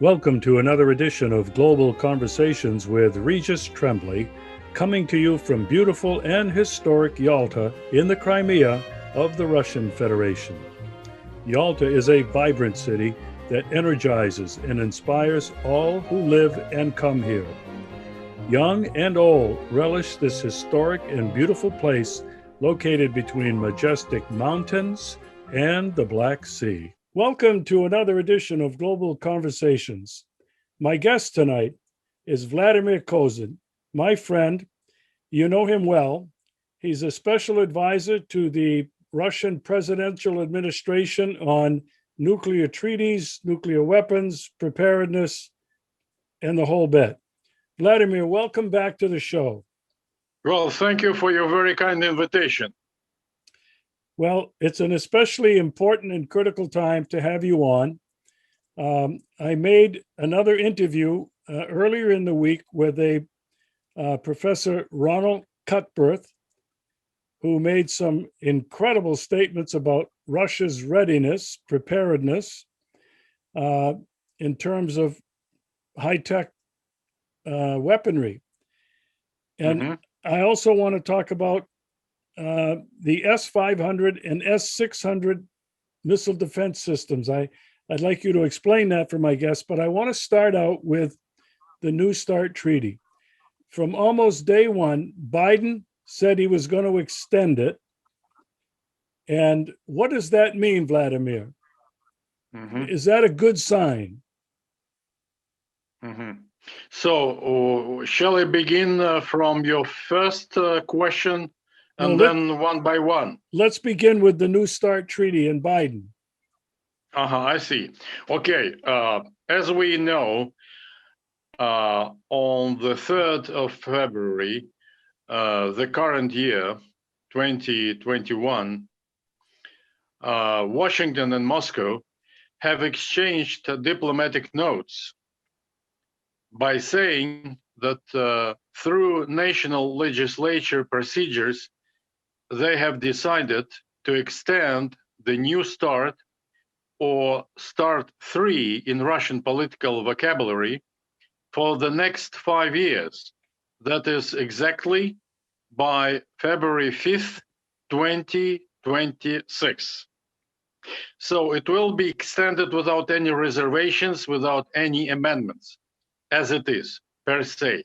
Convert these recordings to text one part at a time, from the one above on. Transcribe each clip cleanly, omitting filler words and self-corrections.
Welcome to another edition of Global Conversations with Reджис ТВ-шоу, coming to you from beautiful and historic Yalta in the Crimea of the Russian Federation. Yalta is a vibrant city that energizes and inspires all who live and come here. Young and old relish this historic and beautiful place located between majestic mountains and the Black Sea. Welcome to another edition of Global Conversations. My guest tonight is Vladimir Kozin, my friend. You know him well. He's a special advisor to the Russian presidential administration on nuclear treaties, nuclear weapons, preparedness, and the whole bit. Vladimir, welcome back to the show. Well, thank you for your very kind invitation. Well, it's an especially important and critical time to have you on. I made another interview earlier in the week with a Professor Ronald Cutbirth, who made some incredible statements about Russia's readiness, preparedness, in terms of high-tech weaponry. And I also want to talk about the S-500 and S-600 missile defense systems. I'd like you to explain that for my guests, but I want to start out with the New START treaty. From almost day one, Biden said he was going to extend it. And what does that mean, Vladimir? Is that a good sign? So, shall I begin from your first question? And then one by one. Let's begin with the New START treaty and Biden. I see. Okay. As we know, on the 3rd of February, the current year, 2021, Washington and Moscow have exchanged diplomatic notes by saying that through national legislature procedures, they have decided to extend the New START, or START 3 in Russian political vocabulary, for the next 5 years. That is exactly by February 5th, 2026. So it will be extended without any reservations, without any amendments, as it is, per se.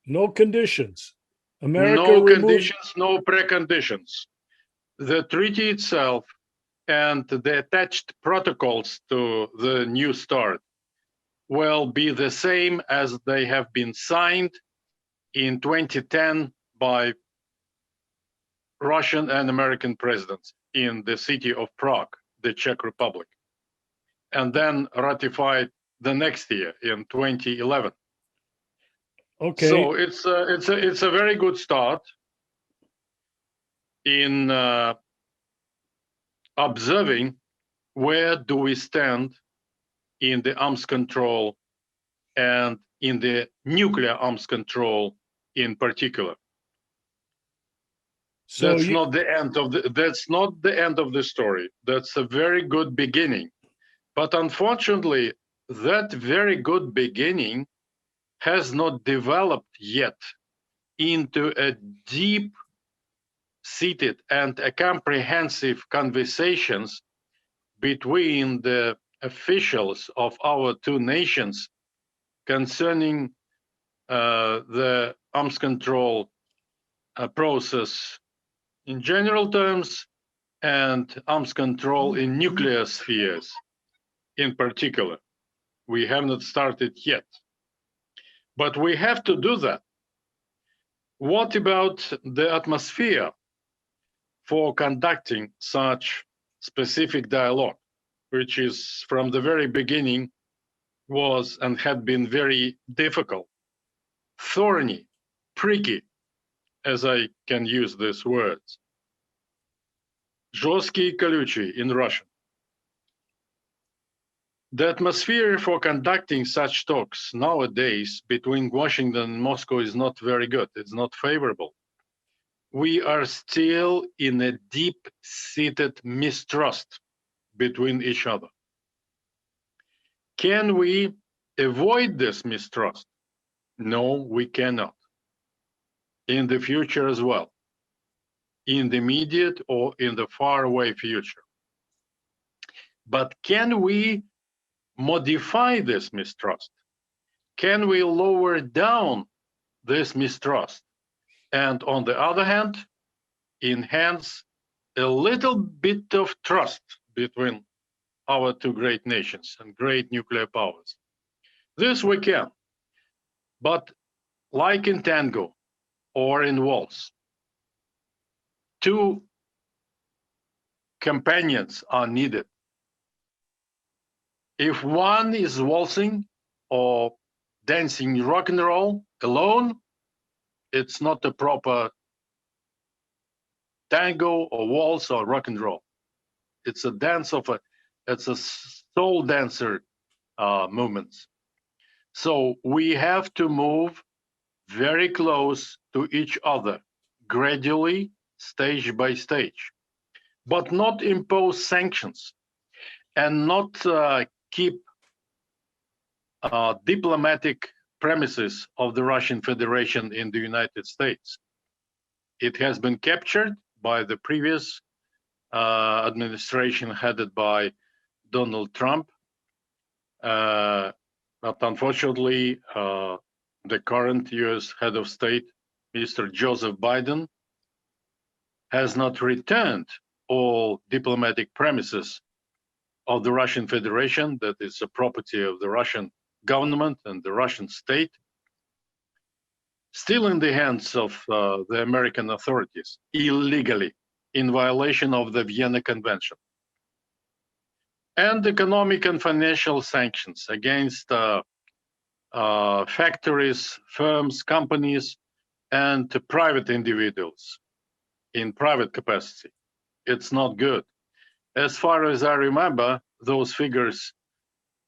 No conditions. No conditions, no preconditions. The treaty itself and the attached protocols to the New START will be the same as they have been signed in 2010 by Russian and American presidents in the city of Prague, the Czech Republic, and then ratified the next year in 2011. Okay. So it's a very good start in observing where do we stand in the arms control and in the nuclear arms control in particular. So that's not the end of the story. That's a very good beginning. But unfortunately, that very good beginning has not developed yet into a deep-seated and a comprehensive conversations between the officials of our two nations concerning the arms control process in general terms and arms control in nuclear spheres in particular. We have not started yet. But we have to do that. What about the atmosphere for conducting such specific dialogue, which is from the very beginning was and had been very difficult, thorny, pricky, as I can use these words. Жесткий и колючий in Russian. The atmosphere for conducting such talks nowadays between Washington and Moscow is not very good. It's not favorable. We are still in a deep-seated mistrust between each other. Can we avoid this mistrust? No, we cannot. In the future as well, in the immediate or in the faraway future. But can we modify this mistrust? Can we lower down this mistrust? And on the other hand, enhance a little bit of trust between our two great nations and great nuclear powers. This we can. But like in tango or in waltz, two companions are needed. If one is waltzing or dancing rock and roll alone, it's not a proper tango or waltz or rock and roll. It's a dance it's a soul dancer movements. So we have to move very close to each other, gradually, stage by stage, but not impose sanctions and not keep diplomatic premises of the Russian Federation in the United States. It has been captured by the previous administration headed by Donald Trump, but unfortunately, the current US head of state, Mr. Joseph Biden, has not returned all diplomatic premises of the Russian Federation, that is a property of the Russian government and the Russian state, still in the hands of the American authorities, illegally, in violation of the Vienna Convention. And economic and financial sanctions against factories, firms, companies, and private individuals in private capacity. It's not good. As far as I remember, those figures,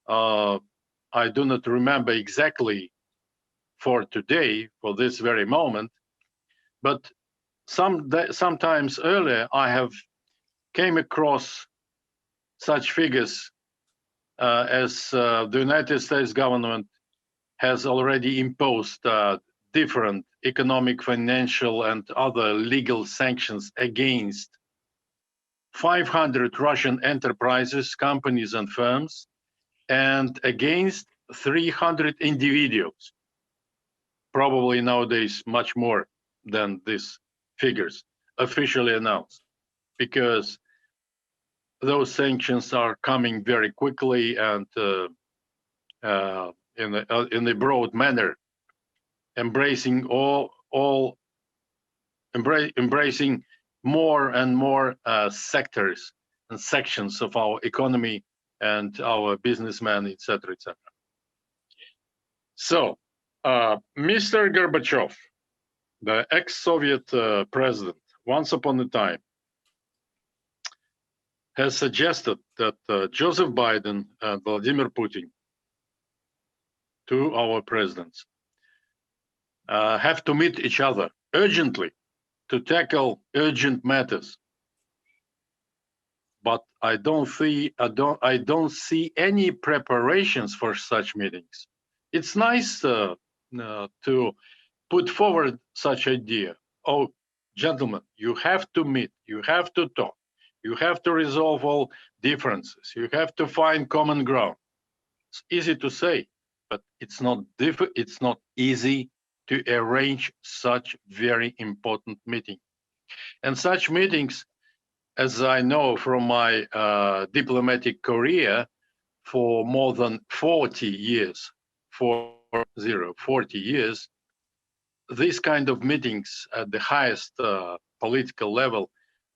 I do not remember exactly for today, for this very moment, but sometimes earlier I have came across such figures as the United States government has already imposed different economic, financial, and other legal sanctions against 500 Russian enterprises, companies, and firms, and against 300 individuals. Probably nowadays much more than these figures officially announced, because those sanctions are coming very quickly and in a broad manner, embracing embracing more and more sectors and sections of our economy and our businessmen, etc., etc. So, Mr. Gorbachev, the ex-Soviet president, once upon a time, has suggested that Joseph Biden and Vladimir Putin, two our presidents, have to meet each other urgently to tackle urgent matters. But I don't see any preparations for such meetings. It's nice to put forward such idea. Oh, gentlemen, you have to meet, you have to talk, you have to resolve all differences, you have to find common ground. It's easy to say, but it's not easy to arrange such very important meeting. And such meetings, as I know from my diplomatic career for more than 40 years, 40 years, these kind of meetings at the highest political level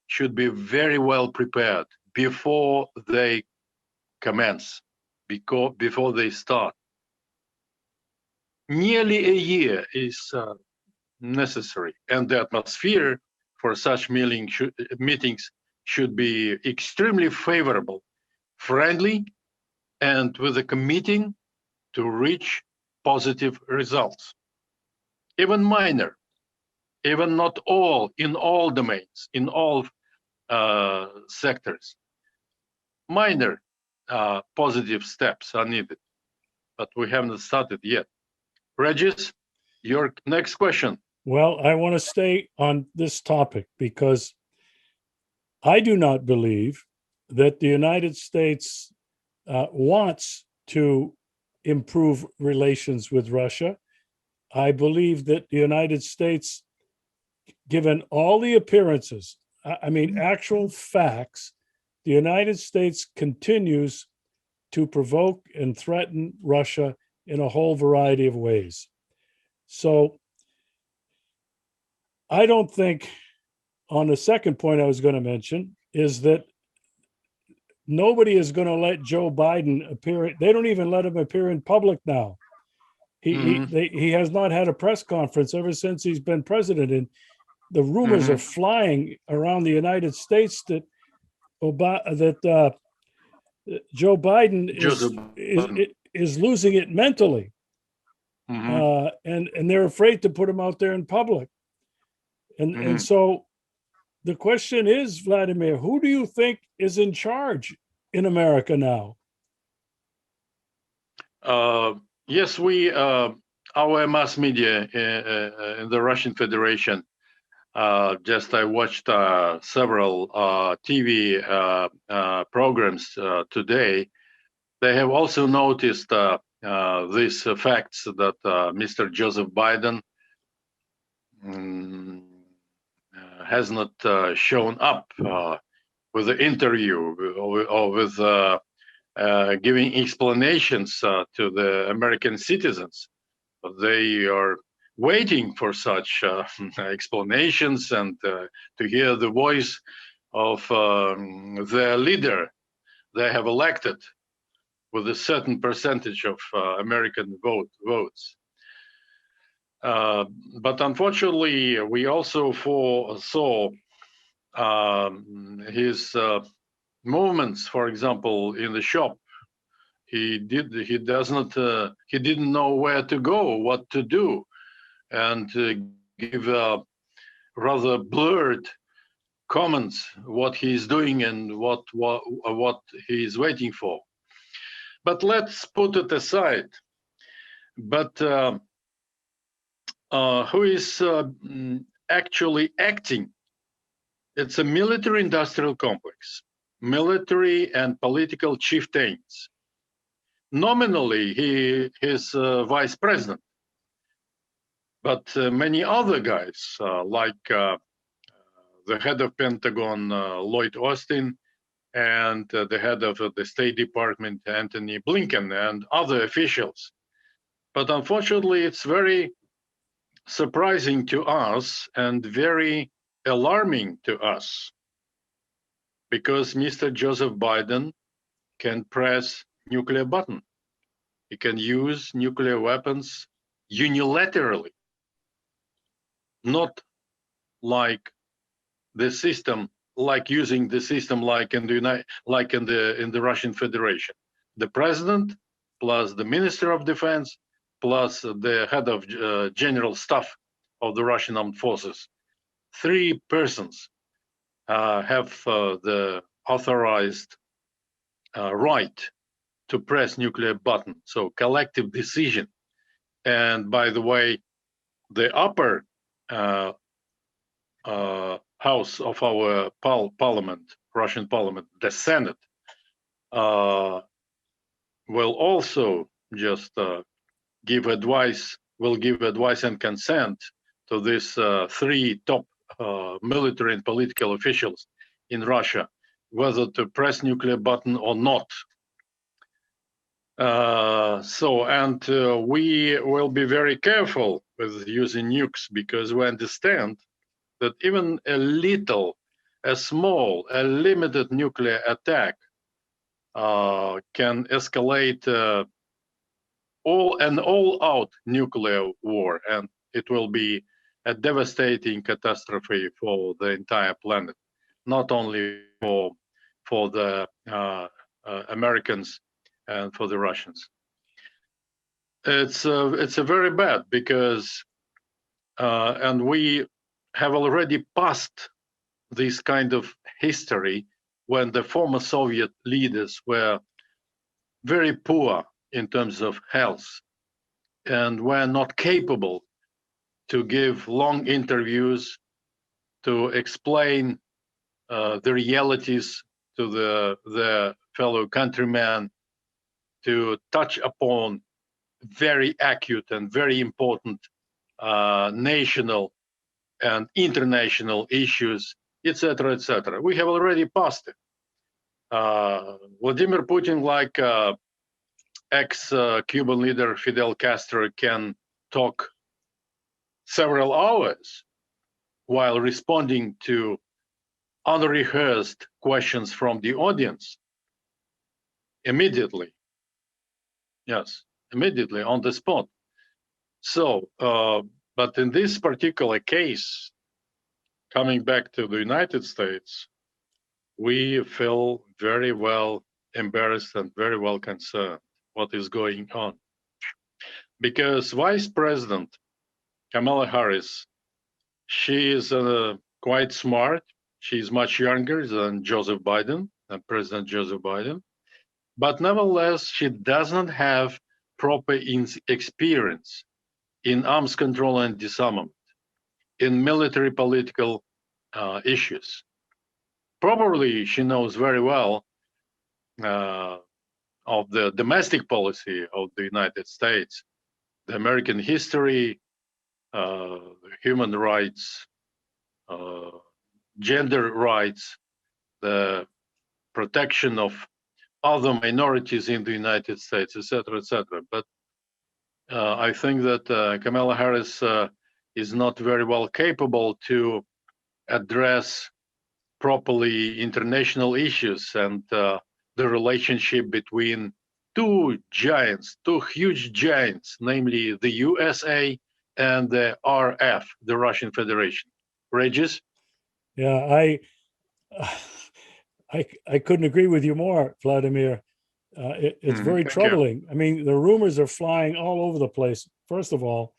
should be very well prepared before they commence, before they start. Nearly a year is necessary, and the atmosphere for such meetings should be extremely favorable, friendly, and with a committing to reach positive results. Even minor, even not all, in all domains, in all sectors, minor positive steps are needed. but we haven't started yet. Regis, your next question. Well, I want to stay on this topic because I do not believe that the United States wants to improve relations with Russia. I believe that the United States, given all the appearances, I mean, actual facts, the United States continues to provoke and threaten Russia in a whole variety of ways. So I don't think, on the second point I was going to mention, is that nobody is going to let Joe Biden appear. They don't even let him appear in public now. He has not had a press conference ever since he's been president. And the rumors are flying around the United States that Joe Biden is losing it mentally. And they're afraid to put him out there in public. And so the question is, Vladimir, who do you think is in charge in America now? Yes, our mass media in the Russian Federation, I watched several TV programs today. They have also noticed these facts that Mr. Joseph Biden has not shown up with the interview or with giving explanations to the American citizens. They are waiting for such explanations and to hear the voice of their leader they have elected with a certain percentage of American votes. But unfortunately, we also saw his movements, for example, in the shop. He didn't know where to go, what to do, and give rather blurred comments what he's doing and what he's waiting for. But let's put it aside. But who is actually acting? It's a military-industrial complex, military and political chieftains. Nominally, he is vice president, but many other guys, like the head of Pentagon, Lloyd Austin, and the head of the State Department, Antony Blinken, and other officials. But unfortunately, it's very surprising to us and very alarming to us, because Mr. Joseph Biden can press nuclear button. He can use nuclear weapons unilaterally, not like the system, like using the system like in the Russian Federation. The president plus the Minister of Defense plus the head of general staff of the Russian armed forces. 3 persons have the authorized right to press nuclear button, so collective decision. And by the way, the upper house of our parliament, Russian parliament, the Senate, will also just give advice and consent to these 3 top military and political officials in Russia, whether to press nuclear button or not. We will be very careful with using nukes, because we understand that even a limited nuclear attack can escalate an all-out nuclear war, and it will be a devastating catastrophe for the entire planet, not only for the Americans and for the Russians. It's a very bad, because and we have already passed this kind of history when the former Soviet leaders were very poor in terms of health, and we're not capable to give long interviews to explain the realities to the fellow countrymen, to touch upon very acute and very important national and international issues, etc., etc. We have already passed it. Vladimir Putin, like ex-Cuban leader Fidel Castro, can talk several hours while responding to unrehearsed questions from the audience immediately. Yes, immediately on the spot. So, but in this particular case, coming back to the United States, we feel very well embarrassed and very well concerned what is going on. Because Vice President Kamala Harris, she is quite smart. She's much younger than President Joseph Biden. But nevertheless, she doesn't have proper experience in arms control and disarmament, in military political issues. Probably she knows very well of the domestic policy of the United States, the American history, human rights, gender rights, the protection of other minorities in the United States, etc., etc. But I think that Kamala Harris is not very well capable to address properly international issues and the relationship between two huge giants, namely the USA and the RF, the Russian Federation. Reджис? Yeah, I couldn't agree with you more, Vladimir. It's very troubling. I mean, the rumors are flying all over the place. First of all,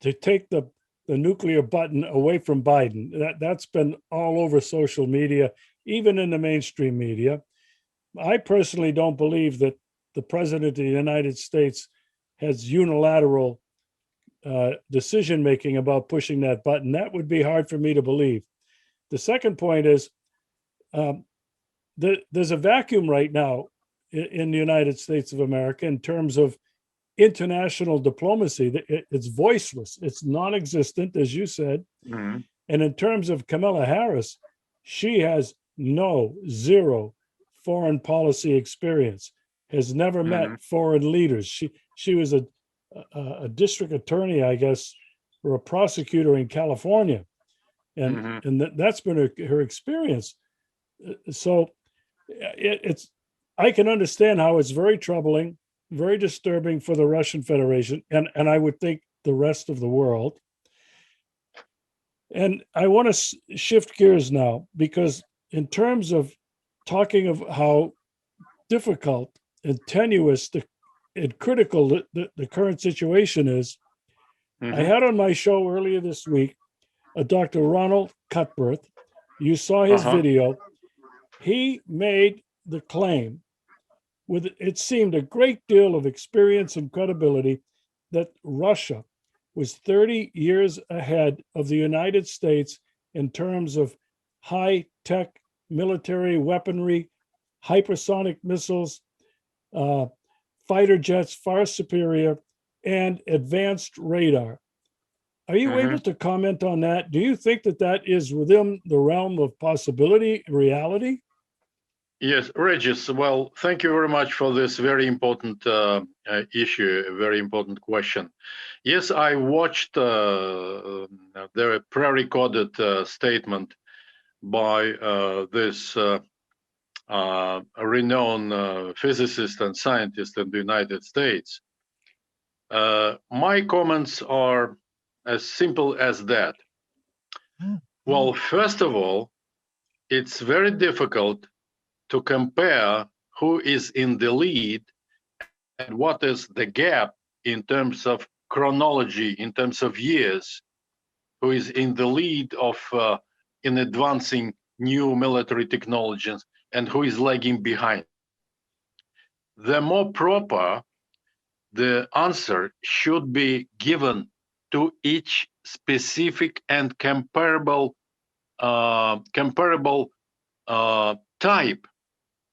to take the nuclear button away from Biden, that's been all over social media, even in the mainstream media. I personally don't believe that the president of the United States has unilateral decision-making about pushing that button. That would be hard for me to believe. The second point is there's a vacuum right now in the United States of America in terms of international diplomacy. It's voiceless, it's non-existent, as you said. Mm-hmm. And in terms of Kamala Harris, she has zero foreign policy experience, has never met foreign leaders. She was a district attorney, I guess, or a prosecutor in California. And that's been her experience. So I can understand how it's very troubling, very disturbing for the Russian Federation, and I would think the rest of the world. And I want to shift gears now, because in terms of talking of how difficult and tenuous and critical the current situation is, I had on my show earlier this week a Dr. Ronald Cutbirth. You saw his video. He made the claim, with it seemed a great deal of experience and credibility, that Russia was 30 years ahead of the United States in terms of high-tech military weaponry, hypersonic missiles, fighter jets far superior, and advanced radar. Are you able to comment on that? Do you think that is within the realm of possibility, reality? Yes, Reджис, well, thank you very much for this very important issue, a very important question. Yes, I watched the pre-recorded statement by this renowned physicist and scientist in the United States. My comments are as simple as that. Well, first of all, it's very difficult to compare who is in the lead and what is the gap in terms of chronology, in terms of years, who is in the lead of in advancing new military technologies and who is lagging behind. The more proper the answer should be given to each specific and comparable type,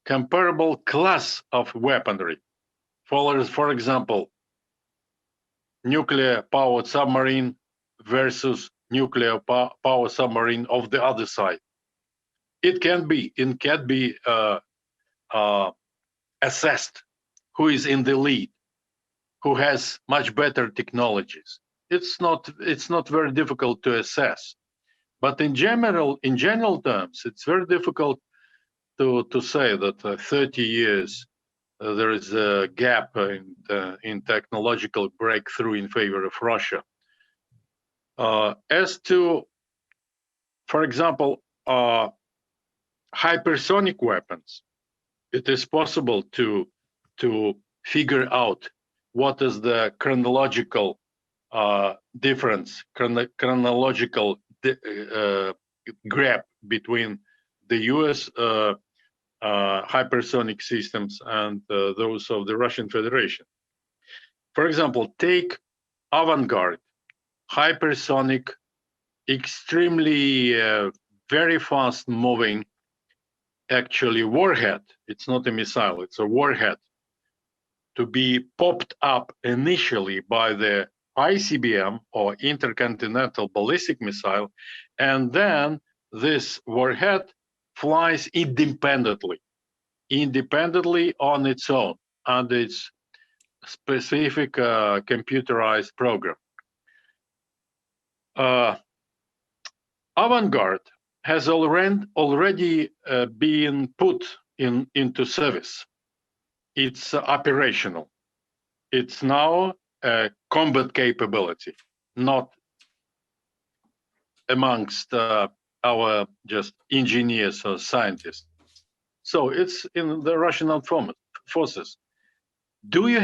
comparable class of weaponry. For example, nuclear-powered submarine versus nuclear-powered submarine of the other side. It can be assessed who is in the lead, who has much better technologies. It's not very difficult to assess, but in general terms, it's very difficult to say that 30 years there is a gap in technological breakthrough in favor of Russia. As to, for example, hypersonic weapons, it is possible to figure out what is the chronological difference, chronological gap between the US hypersonic systems and those of the Russian Federation. For example, take Avangard, hypersonic, extremely very fast moving, actually warhead. It's not a missile, it's a warhead, to be popped up initially by the ICBM or intercontinental ballistic missile, and then this warhead flies independently on its own under its specific computerized program. Avangard has already been put into service. It's operational. It's now a combat capability, not amongst our just engineers or scientists. So it's in the Russian armed forces. Does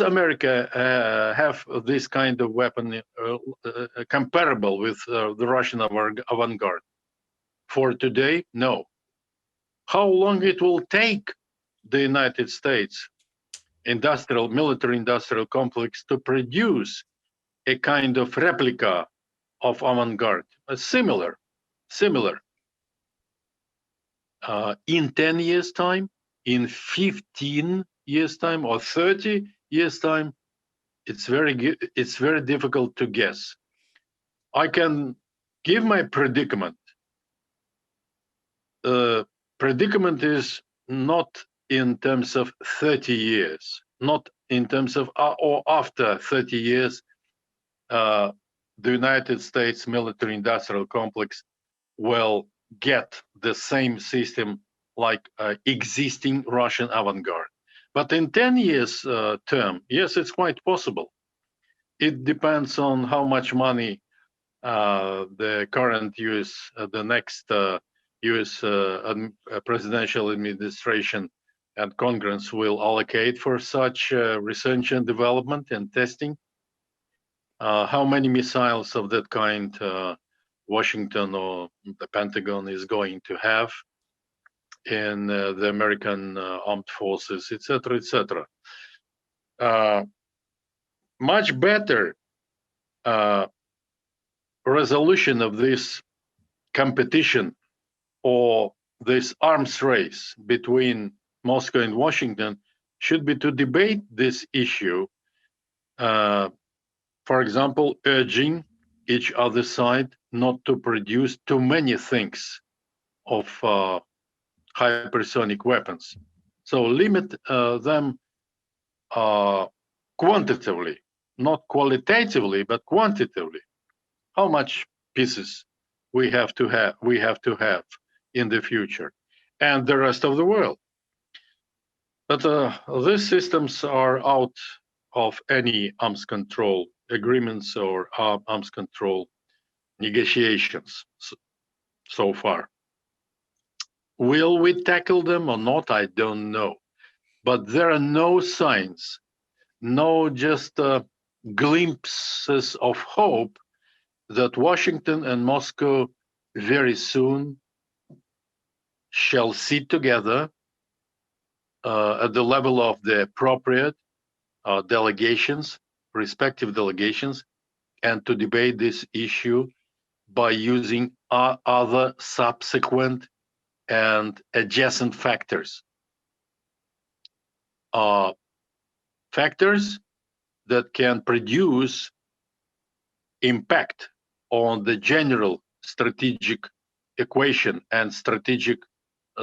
America have this kind of weapon comparable with the Russian Avangard? For today, no. How long it will take the United States military-industrial complex to produce a kind of replica of Avangard, similar, in 10 years' time, in 15 years' time, or 30 years' time, it's very difficult to guess. I can give my predicament. Predicament is not in terms of 30 years, not in terms of or after 30 years, the United States military-industrial complex will get the same system like existing Russian Avangard. But in 10 years term, yes, it's quite possible. It depends on how much money the current the next US presidential administration and Congress will allocate for such research and development and testing. How many missiles of that kind Washington or the Pentagon is going to have in the American armed forces, etc., etc. Much better resolution of this competition or this arms race between Moscow and Washington should be to debate this issue, for example, urging each other side not to produce too many things of hypersonic weapons. So limit them quantitatively, not qualitatively, but quantitatively. How much pieces we have to have in the future, and the rest of the world. But these systems are out of any arms control agreements or arms control negotiations so far. Will we tackle them or not? I don't know. But there are no signs, no just glimpses of hope that Washington and Moscow very soon shall sit together at the level of the appropriate delegations, respective delegations, and to debate this issue by using other subsequent and adjacent factors. Factors that can produce impact on the general strategic equation and strategic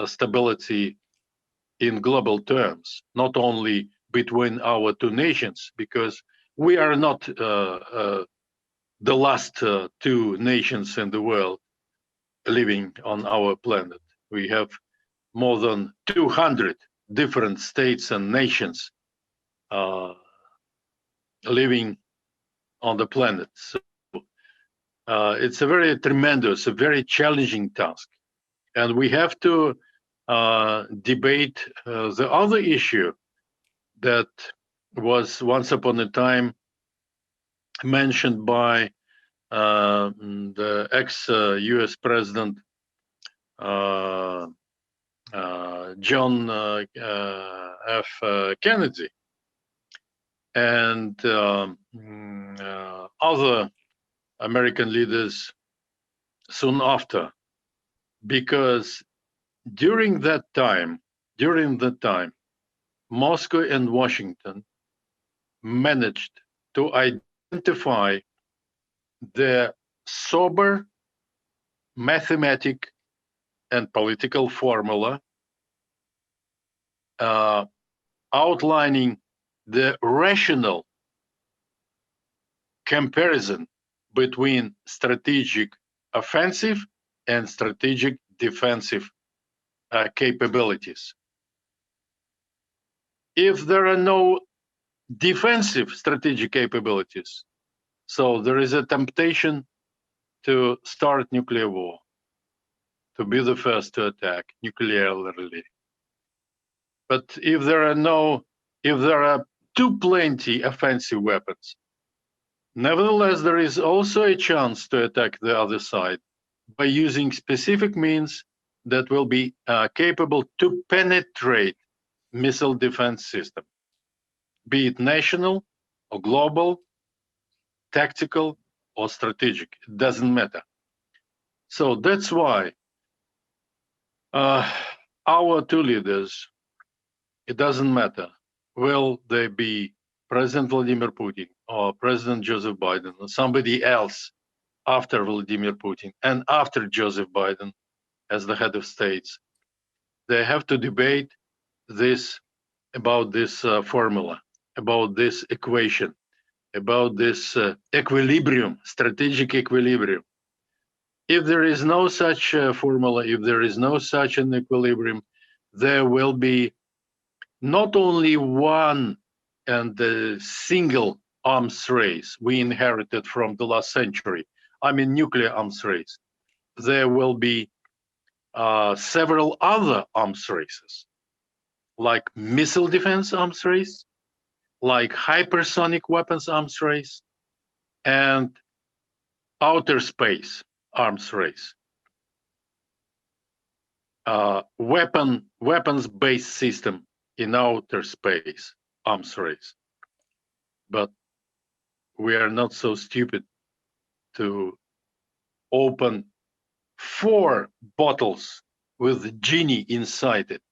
stability in global terms, not only between our two nations, because we are not the last two nations in the world living on our planet. We have more than 200 different states and nations living on the planet. So it's a very tremendous, a very challenging task. And we have to debate the other issue that was once upon a time mentioned by the ex-US President John F. Kennedy and other American leaders soon after, because during that time, Moscow and Washington managed to identify the sober mathematic and political formula outlining the rational comparison between strategic offensive and strategic defensive capabilities. If there are no defensive strategic capabilities, so there is a temptation to start nuclear war, to be the first to attack nuclearly. But if there are too plenty offensive weapons, nevertheless, there is also a chance to attack the other side by using specific means that will be capable to penetrate missile defense system, be it national or global, tactical or strategic, it doesn't matter. So that's why our two leaders, it doesn't matter, will they be President Vladimir Putin or President Joseph Biden or somebody else after Vladimir Putin and after Joseph Biden as the head of states, they have to debate this about this formula, about this equation, about this equilibrium, strategic equilibrium. If there is no such formula, if there is no such an equilibrium, there will be not only one and a single arms race we inherited from the last century, I mean nuclear arms race. There will be several other arms races, like missile defense arms race, like hypersonic weapons arms race, and outer space arms race. Weapons-based system in outer space arms race. But we are not so stupid to open 4 bottles with genie inside it,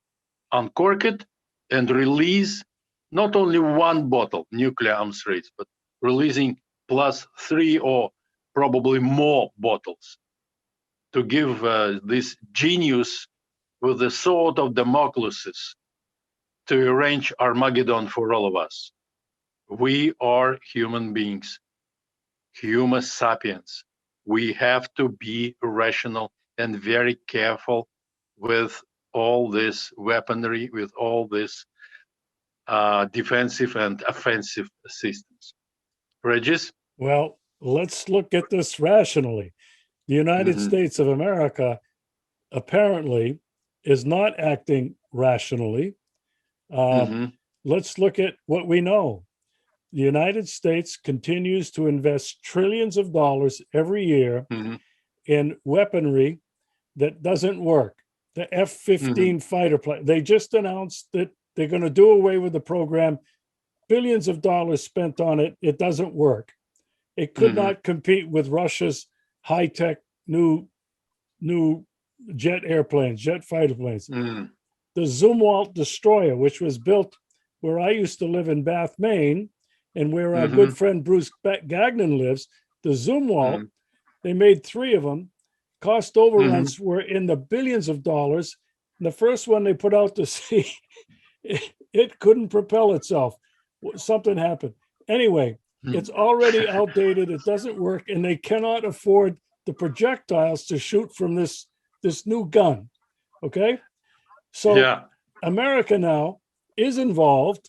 uncork it, and release not only 1 bottle, nuclear arms race, but releasing plus 3 or probably more bottles to give this genius with the sword of Damocles to arrange Armageddon for all of us. We are human beings, Homo sapiens. We have to be rational and very careful with all this weaponry, with all this defensive and offensive systems. Regis? Well, let's look at this rationally. The United States of America apparently is not acting rationally. Let's look at what we know. The United States continues to invest trillions of dollars every year in weaponry that doesn't work. The F-15 fighter plane, they just announced that they're going to do away with the program. Billions of dollars spent on it. It doesn't work. It could not compete with Russia's high-tech new jet airplanes, jet fighter planes. The Zumwalt destroyer, which was built where I used to live in Bath, Maine, and where our good friend Bruce Gagnon lives, the Zumwalt, they made 3 of them. Cost overruns were in the billions of dollars. And the first one they put out to sea, it couldn't propel itself. Something happened. Anyway, it's already outdated. It doesn't work, and they cannot afford the projectiles to shoot from this new gun. Okay, so America now is involved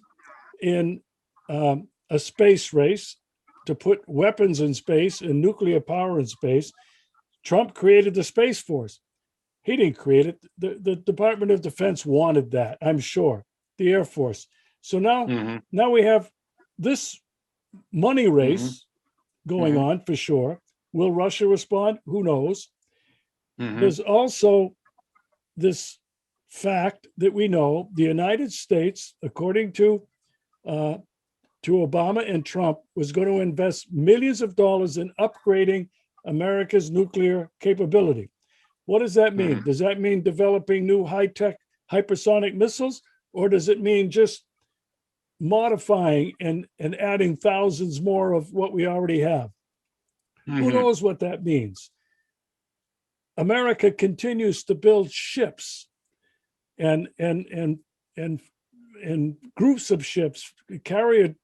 in a space race to put weapons in space and nuclear power in space. Trump created the Space Force. He didn't create it. The Department of Defense wanted that, I'm sure. The Air Force. So now we have this money race going on for sure. Will Russia respond? Who knows? There's also this fact that we know the United States, according to Obama and Trump, was going to invest millions of dollars in upgrading America's nuclear capability. What does that mean? Does that mean developing new high-tech hypersonic missiles, or does it mean just modifying and adding thousands more of what we already have? Who knows what that means? America continues to build ships and groups of ships, carrier,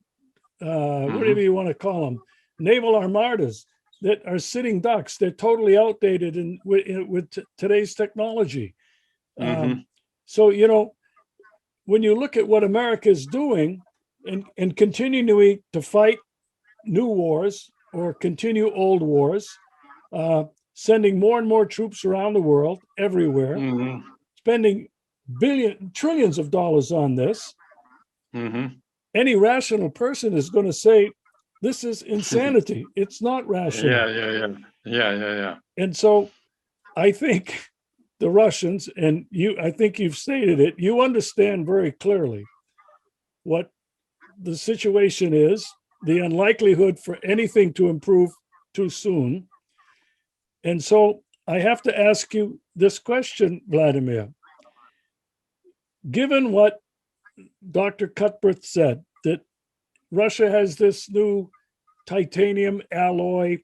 whatever you want to call them, naval armadas that are sitting ducks. They're totally outdated with today's technology. So, you know, when you look at what America is doing and continuing to fight new wars or continue old wars, sending more and more troops around the world, everywhere, spending trillions of dollars on this, any rational person is going to say, this is insanity. It's not rational. Yeah. And so I think the Russians, and I think you've stated it, you understand very clearly what the situation is, the unlikelihood for anything to improve too soon. And so I have to ask you this question, Vladimir. Given what Dr. Cutbirth said, that Russia has this new titanium alloy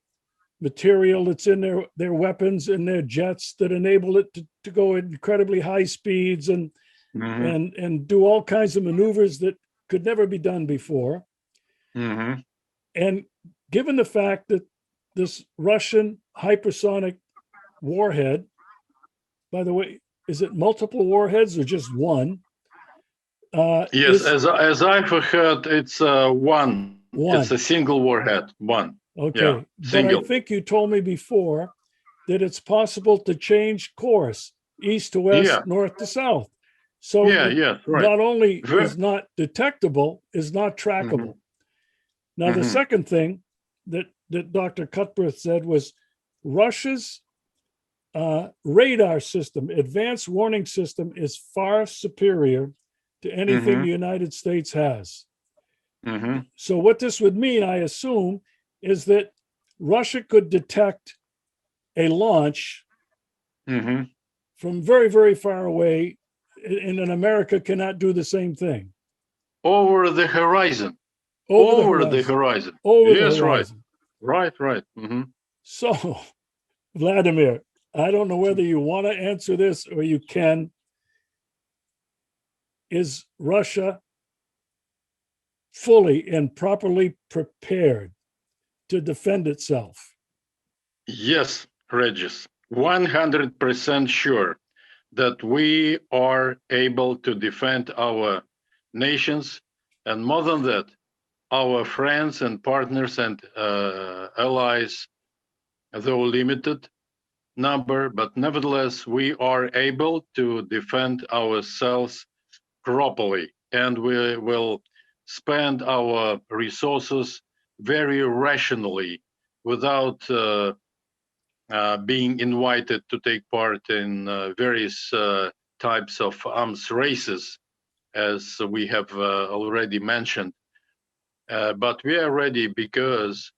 material that's in their weapons and their jets that enable it to go at incredibly high speeds and do all kinds of maneuvers that could never be done before. And given the fact that this Russian hypersonic warhead, by the way, is it multiple warheads or just one? Yes, as I've heard, it's one. It's a single warhead, one. Okay, but I think you told me before that it's possible to change course, east to west, north to south. So not only is not detectable, is not trackable. Now, the second thing that Dr. Cutbirth said was Russia's radar system, advanced warning system, is far superior to anything the United States has. So what this would mean, I assume, is that Russia could detect a launch from very, very far away, and America cannot do the same thing. Over the horizon. Over the horizon. Right. So, Vladimir, I don't know whether you want to answer this or you can. Is Russia fully and properly prepared to defend itself? Yes, Regis, 100% sure that we are able to defend our nations, and more than that, our friends and partners and allies, though limited number, but nevertheless, we are able to defend ourselves properly, and we will spend our resources very rationally without being invited to take part in various types of arms races as we have already mentioned. But we are ready because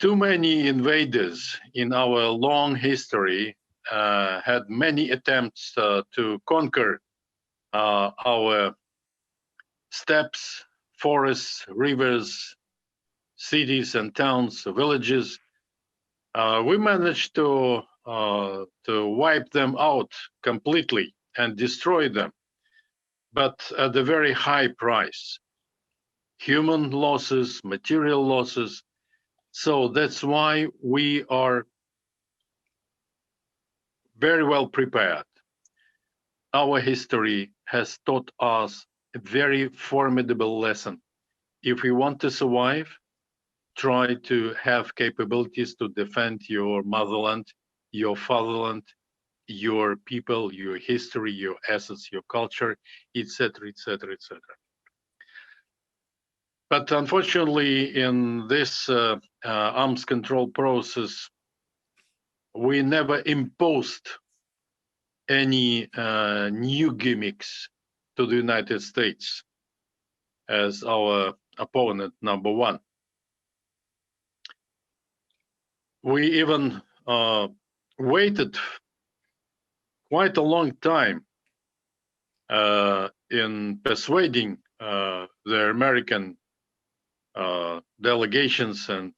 too many invaders in our long history had many attempts to conquer our steppes, forests, rivers, cities and towns, villages. We managed to wipe them out completely and destroy them, but at a very high price. Human losses, material losses. So that's why we are very well prepared. Our history has taught us a very formidable lesson. If we want to survive, try to have capabilities to defend your motherland, your fatherland, your people, your history, your assets, your culture, etc., etc., etc. But unfortunately, in this arms control process, we never imposed any new gimmicks to the United States as our opponent number one. We even waited quite a long time in persuading the American delegations and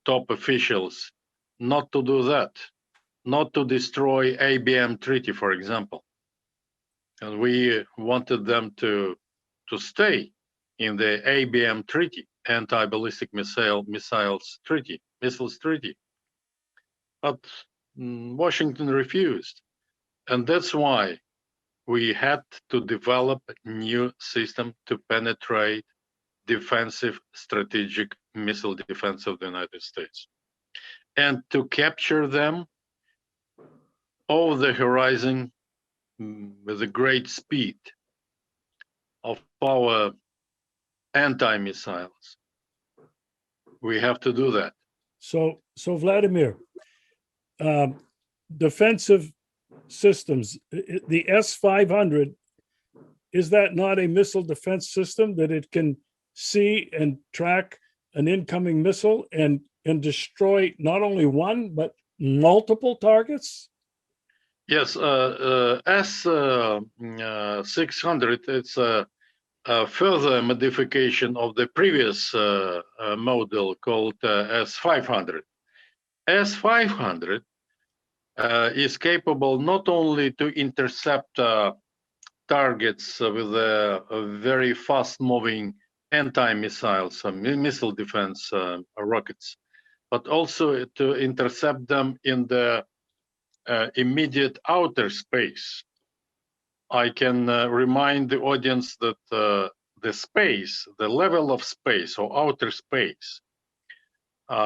top officials not to do that, not to destroy ABM treaty, for example. And we wanted them to stay in the ABM treaty, anti-ballistic missiles treaty. But Washington refused. And that's why we had to develop a new system to penetrate defensive strategic missile defense of the United States and to capture them over the horizon with a great speed of our anti-missiles. We have to do that. So Vladimir, defensive systems, the S-500, is that not a missile defense system that it can see and track an incoming missile and destroy not only one, but multiple targets? Yes, S-600, it's a further modification of the previous model called S-500. S-500 is capable not only to intercept targets with very fast-moving anti-missiles, missile defense rockets, but also to intercept them in the immediate outer space. I can remind the audience that the space, the level of space or outer space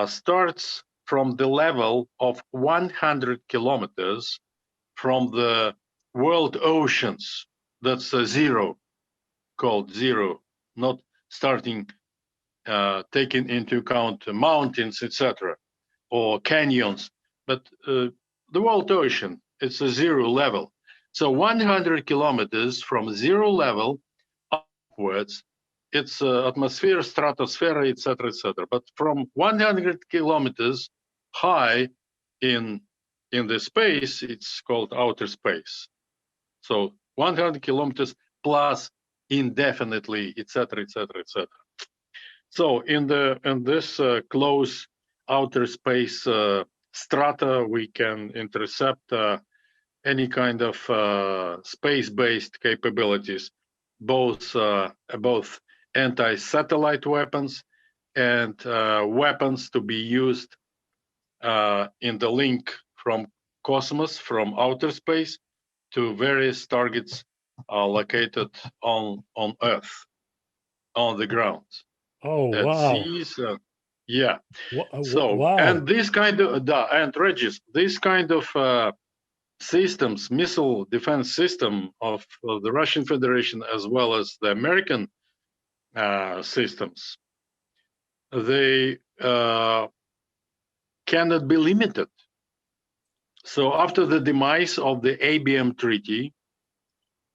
starts from the level of 100 kilometers from the world oceans. That's a zero, called zero, not starting taking into account mountains, etc., or canyons, but the world ocean, it's a zero level. So 100 kilometers from zero level upwards, it's atmosphere, stratosphere, etc., etc. But from 100 kilometers high in the space, it's called outer space. So 100 kilometers plus indefinitely, etc., etc., etc. So in this close outer space strata, we can intercept any kind of space-based capabilities, both anti-satellite weapons and weapons to be used in the link from cosmos, from outer space, to various targets located on Earth, on the ground. Oh, At wow. seas, yeah. So, wow. and this kind of, and Reджis, this kind of systems, missile defense system of the Russian Federation as well as the American systems, they cannot be limited. So after the demise of the ABM treaty,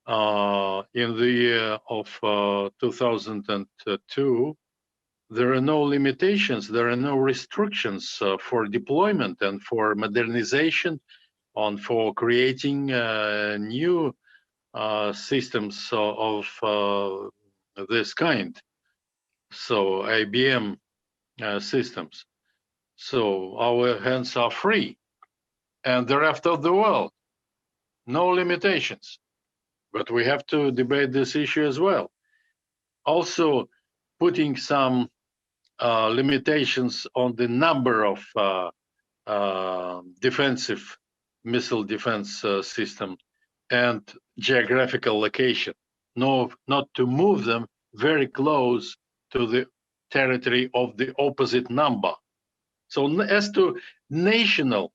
in the year of 2002, there are no limitations, there are no restrictions for deployment and for modernization and for creating new systems of this kind. So IBM systems. So our hands are free. And the rest of the world, no limitations. But we have to debate this issue as well. Also, putting some limitations on the number of defensive missile defense system and geographical location. No, not to move them very close to the territory of the opposite number. So as to national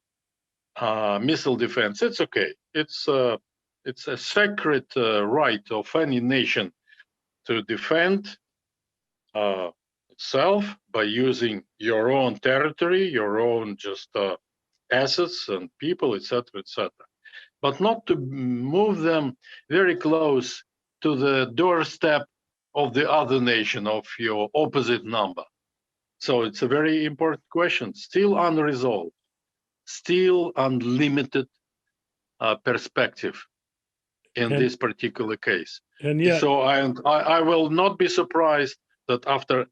missile defense, it's okay. It's a sacred right of any nation to defend itself by using your own territory, your own just assets and people, etc., etc. But not to move them very close to the doorstep of the other nation of your opposite number. So it's a very important question, still unresolved, still unlimited perspective in this particular case. And yet, so I will not be surprised that after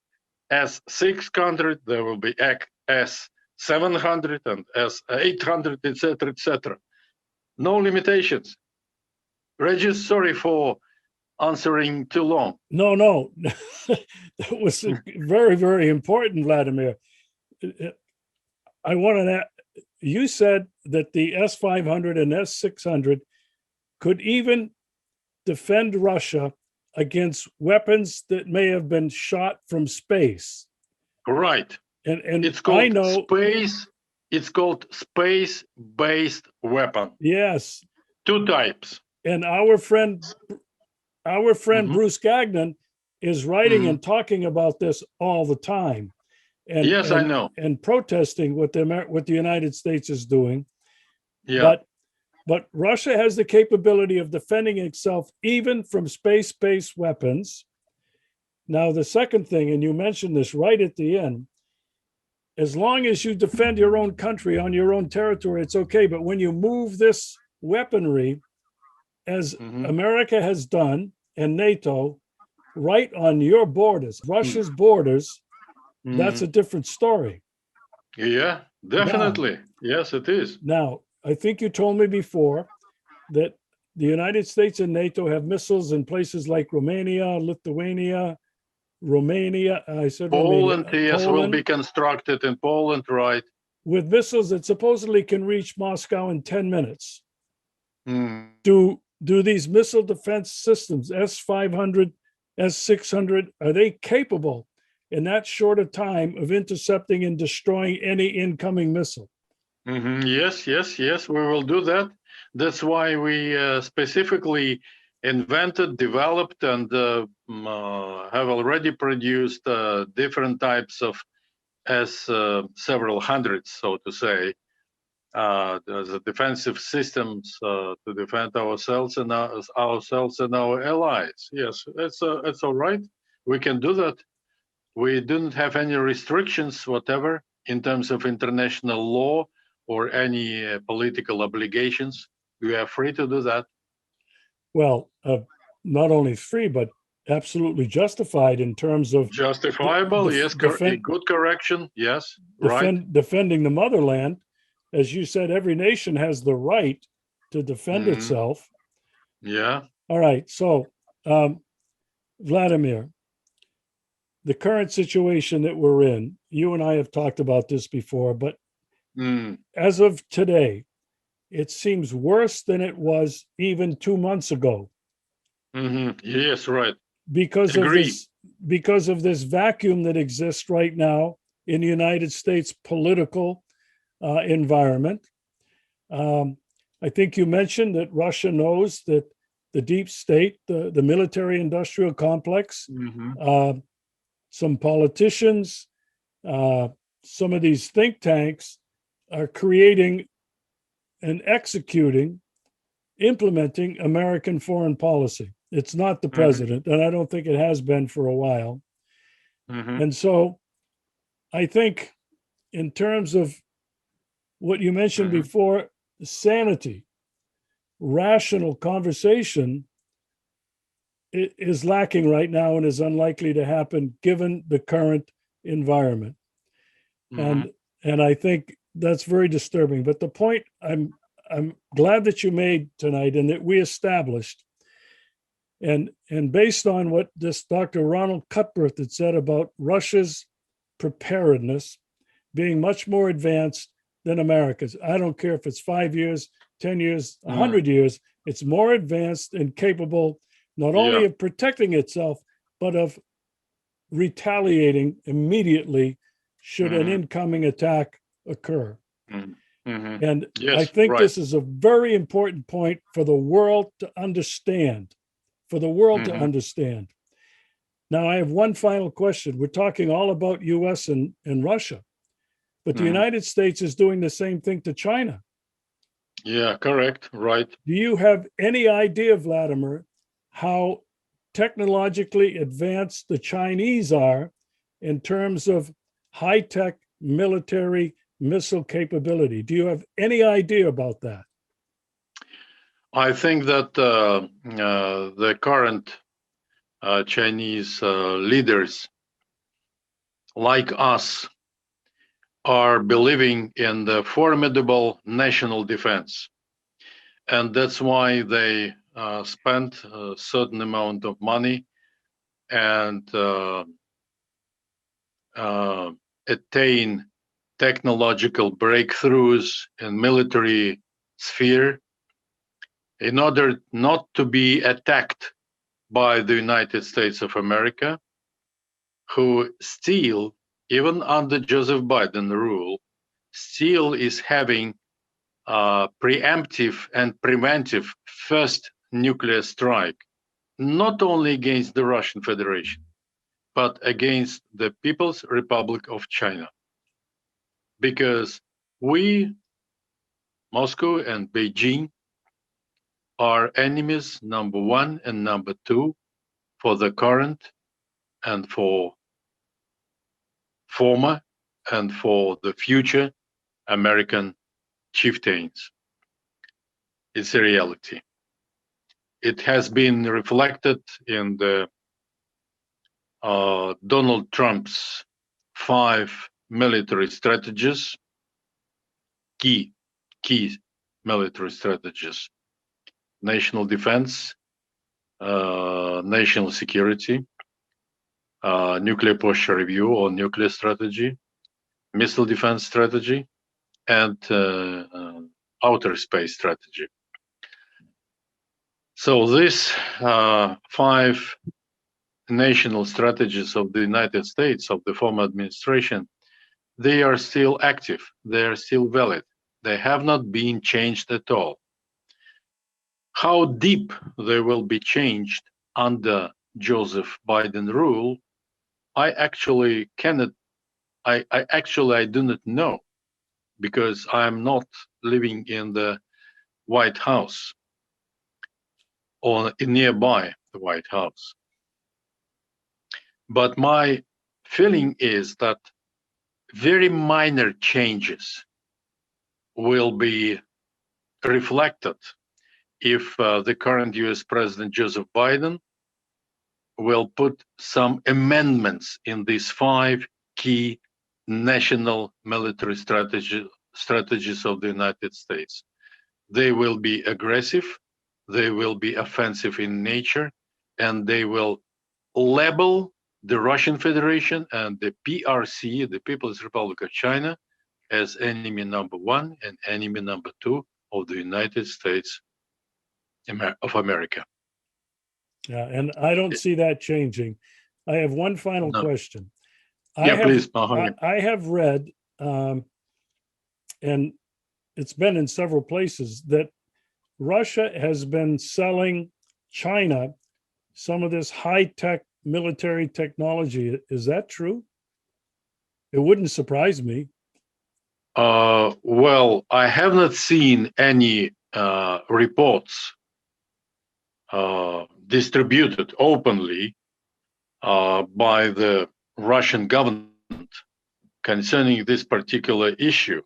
S-600, there will be S-700 and S-800, etc., etc. No limitations. Regis, sorry for answering too long. No. That was very, very important, Vladimir. I want to. You said that the S-500 and S-600 could even defend Russia against weapons that may have been shot from space. Right. And it's called I know space. It's called space-based weapon. Yes. Two types. And our friend Bruce Gagnon is writing and talking about this all the time. And, yes, I know. And protesting what the United States is doing. Yeah. But Russia has the capability of defending itself even from space-based weapons. Now, the second thing, and you mentioned this right at the end, as long as you defend your own country on your own territory, it's okay. But when you move this weaponry, as America has done and NATO, right on your borders, Russia's borders, that's a different story. Yeah, definitely. Yes, it is. Now, I think you told me before that the United States and NATO have missiles in places like Romania, Lithuania, Romania. I said Poland, Romania, yes, Poland, will be constructed in Poland, right? with missiles that supposedly can reach Moscow in 10 minutes. Do these missile defense systems, S-500, S-600, are they capable in that short a time of intercepting and destroying any incoming missile? Yes, we will do that. That's why we specifically invented, developed, and have already produced different types of several hundreds, so to say, the defensive systems to defend ourselves and our allies. Yes, it's all right. We can do that. We didn't have any restrictions, whatever, in terms of international law or any political obligations. We are free to do that. Well, not only free, but absolutely justified in terms of justifiable. Yes, good correction. Yes, right. Defending the motherland. As you said, every nation has the right to defend itself. Yeah. All right. So, Vladimir, the current situation that we're in, you and I have talked about this before, but as of today, it seems worse than it was even 2 months ago. Yes, right. Because of this vacuum that exists right now in the United States political environment. I think you mentioned that Russia knows that the deep state, the military-industrial complex, some politicians, some of these think tanks are creating and executing implementing American foreign policy. It's not the president, and I don't think it has been for a while. And so I think in terms of what you mentioned before, sanity, rational conversation is lacking right now and is unlikely to happen given the current environment. And I think that's very disturbing. But the point I'm glad that you made tonight and that we established, and based on what this Dr. Ronald Cutbirth had said about Russia's preparedness being much more advanced than America's. I don't care if it's 5 years, 10 years, 100 years, it's more advanced and capable not only of protecting itself, but of retaliating immediately should an incoming attack occur. And Yes, I think this is a very important point for the world to understand, to understand. Now, I have one final question. We're talking all about US and Russia, but the United States is doing the same thing to China. Yeah, correct, right. Do you have any idea, Vladimir, how technologically advanced the Chinese are in terms of high-tech military missile capability? Do you have any idea about that? I think that the current Chinese leaders, like us, are believing in the formidable national defense. And that's why they spent a certain amount of money and attain technological breakthroughs in military sphere in order not to be attacked by the United States of America, who still, even under Joseph Biden rule, still is having preemptive and preventive first nuclear strike, not only against the Russian Federation, but against the People's Republic of China. Because we, Moscow and Beijing, are enemies number one and number two for the current and for former and for the future American chieftains. It's a reality. It has been reflected in the Donald Trump's 5 military strategies, key military strategies: national defense, national security, nuclear posture review or nuclear strategy, missile defense strategy, and outer space strategy. So these 5 national strategies of the United States, of the former administration, they are still active, they are still valid. They have not been changed at all. How deep they will be changed under Joseph Biden rule, I actually cannot, I do not know, because I'm not living in the White House or nearby the White House. But my feeling is that very minor changes will be reflected if the current US President Joseph Biden will put some amendments in these 5 key national military strategies of the United States. They will be aggressive, they will be offensive in nature, and they will label the Russian Federation and the PRC, the People's Republic of China, as enemy number 1 and enemy number 2 of the United States of America. Yeah, and I don't see that changing. I have one final question. Please. I have read, and it's been in several places, that Russia has been selling China some of this high-tech military technology. Is that true? It wouldn't surprise me. Well, I have not seen any reports distributed openly by the Russian government concerning this particular issue.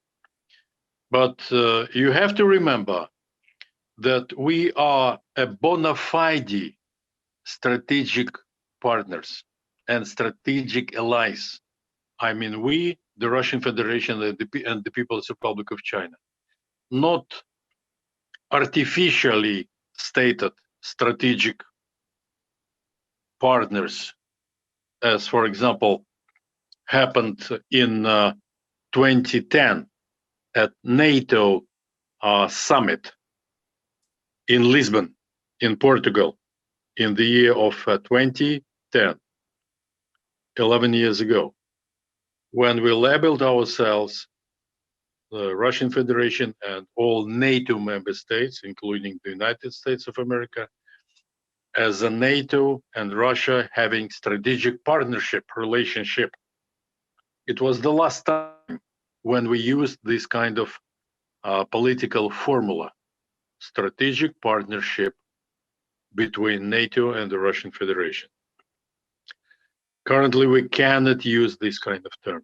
But you have to remember that we are a bona fide strategic partners and strategic allies. I mean, we, the Russian Federation and the People's Republic of China, not artificially stated strategic partners, as, for example, happened in 2010 at NATO summit in Lisbon, in Portugal, in the year of 2010, 11 years ago, when we labeled ourselves, the Russian Federation and all NATO member states, including the United States of America, as a NATO and Russia having strategic partnership relationship. It was the last time when we used this kind of political formula, strategic partnership between NATO and the Russian Federation. Currently, we cannot use this kind of term.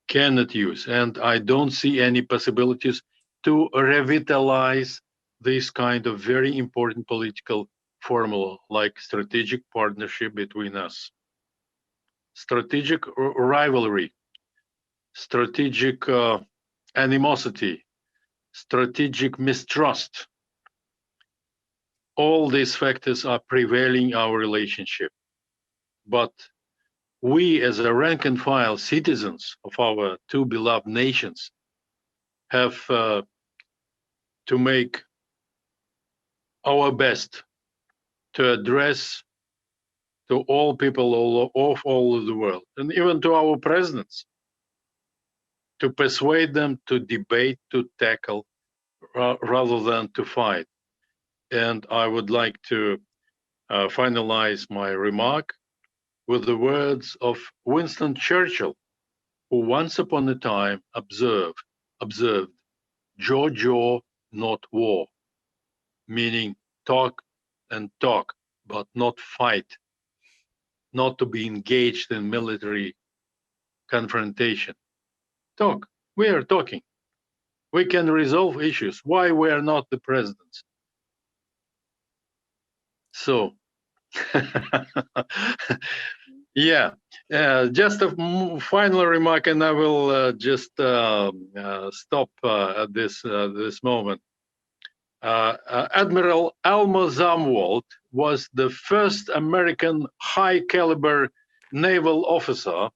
Cannot use, and I don't see any possibilities to revitalize this kind of very important political formula like strategic partnership between us. Strategic rivalry, strategic animosity, strategic mistrust. All these factors are prevailing our relationship. But we, as a rank and file citizens of our two beloved nations, have to make our best to address to all people all over the world, and even to our presidents, to persuade them to debate, to tackle, rather than to fight. And I would like to finalize my remark with the words of Winston Churchill, who once upon a time observed, jaw, not war, meaning talk and talk, but not fight, not to be engaged in military confrontation. Talk, we are talking. We can resolve issues. Why we are not the presidents? So, yeah, just a final remark, and I will just stop at this moment. Admiral Elmo Zumwalt was the first American high-caliber naval officer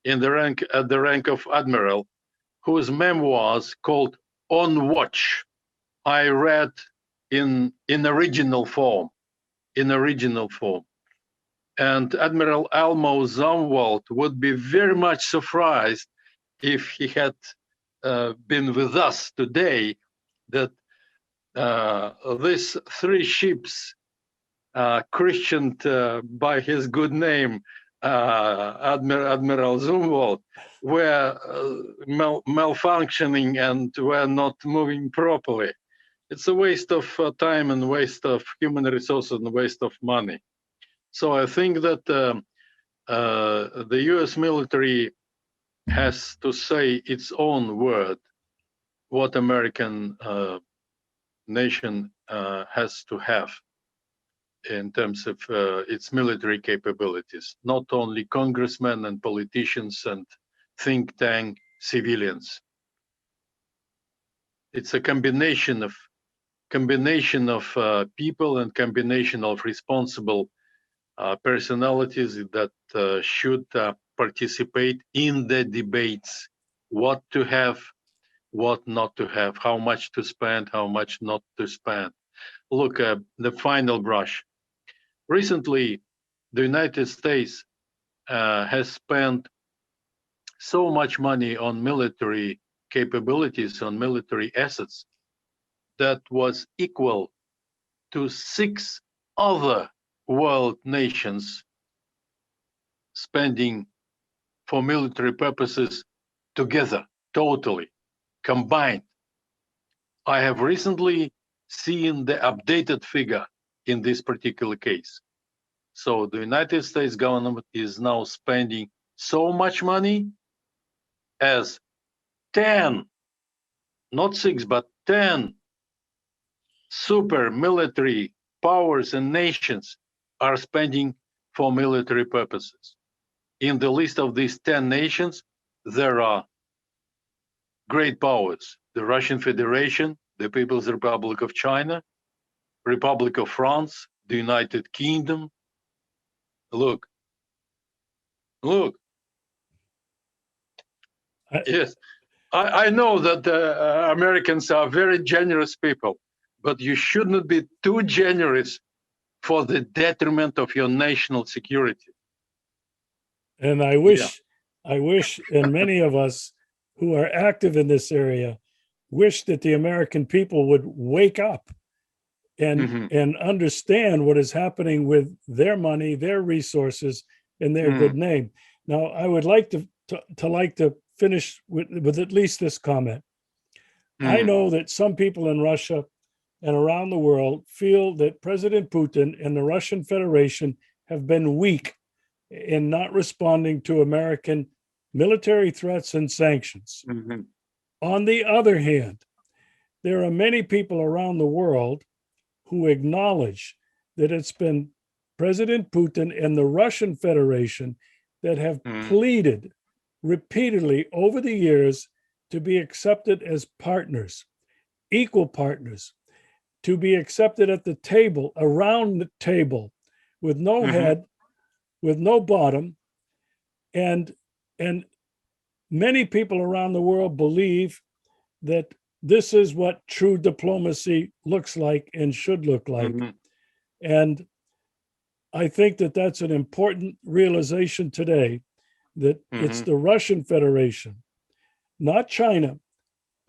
at the rank of admiral, whose memoirs called "On Watch" I read in original form. And Admiral Elmo Zumwalt would be very much surprised if he had been with us today, that these three ships, christened by his good name, Admiral Zumwalt, were malfunctioning and were not moving properly. It's a waste of time and waste of human resources and waste of money. So I think that the US military has to say its own word, what American nation has to have in terms of its military capabilities, not only congressmen and politicians and think tank civilians. It's a combination of people and combination of responsible personalities that should participate in the debates, what to have, what not to have, how much to spend, how much not to spend. Look, the final brush. Recently, the United States has spent so much money on military capabilities, on military assets, that was equal to 6 other world nations spending for military purposes together, totally combined. I have recently seen the updated figure in this particular case. So the United States government is now spending so much money as 10, not 6, but 10 super military powers and nations are spending for military purposes. In the list of these 10 nations, there are great powers: the Russian Federation, the People's Republic of China, Republic of France, the United Kingdom. Look. Yes, I know that the Americans are very generous people, but you should not be too generous for the detriment of your national security. And I wish, and many of us who are active in this area wish that the American people would wake up and understand what is happening with their money, their resources, and their good name. Now, I would like to finish with at least this comment. I know that some people in Russia and around the world feel that President Putin and the Russian Federation have been weak in not responding to American military threats and sanctions. On the other hand, there are many people around the world who acknowledge that it's been President Putin and the Russian Federation that have pleaded repeatedly over the years to be accepted as partners, equal partners, to be accepted at the table, around the table, with no head, with no bottom. And many people around the world believe that this is what true diplomacy looks like and should look like. And I think that that's an important realization today, that it's the Russian Federation, not China,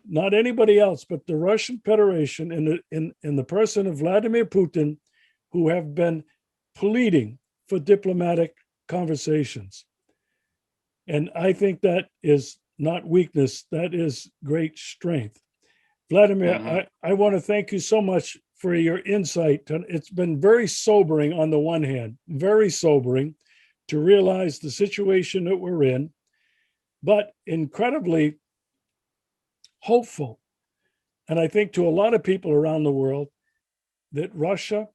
not anybody else, but the Russian Federation in the person of Vladimir Putin, who have been pleading for diplomatic conversations. And I think that is not weakness, that is great strength. Vladimir, I want to thank you so much for your insight. It's been very sobering on the one hand, very sobering to realize the situation that we're in, but incredibly hopeful. And I think to a lot of people around the world that Russia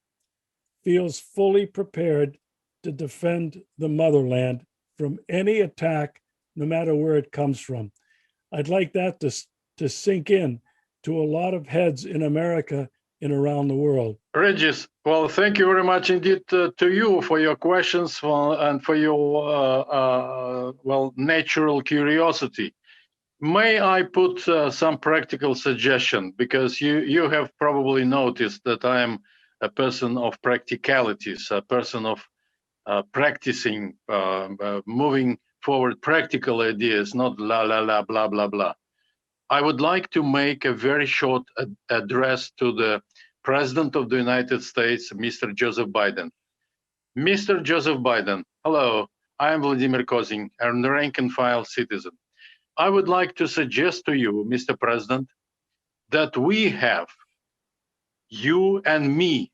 feels fully prepared to defend the motherland from any attack, no matter where it comes from. I'd like that to sink in to a lot of heads in America and around the world. Reджис, well, thank you very much indeed to you for your questions and for your natural curiosity. May I put some practical suggestion, because you have probably noticed that I am a person of practicalities, a person of practicing, moving forward practical ideas, not la la la blah blah blah. I would like to make a very short address to the President of the United States, Mr. Joseph Biden. Mr. Joseph Biden, hello, I am Vladimir Kozin, a rank and file citizen. I would like to suggest to you, Mr. President, that we have, you and me,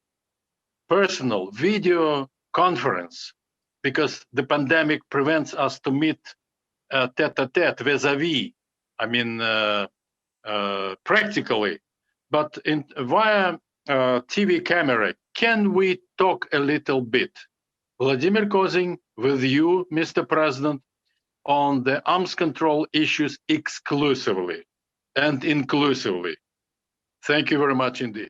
personal video conference, because the pandemic prevents us to meet tete-a-tete, vis-a-vis, I mean, practically, but via TV camera, can we talk a little bit? Vladimir Kozin with you, Mr. President, on the arms control issues exclusively and inclusively. Thank you very much indeed.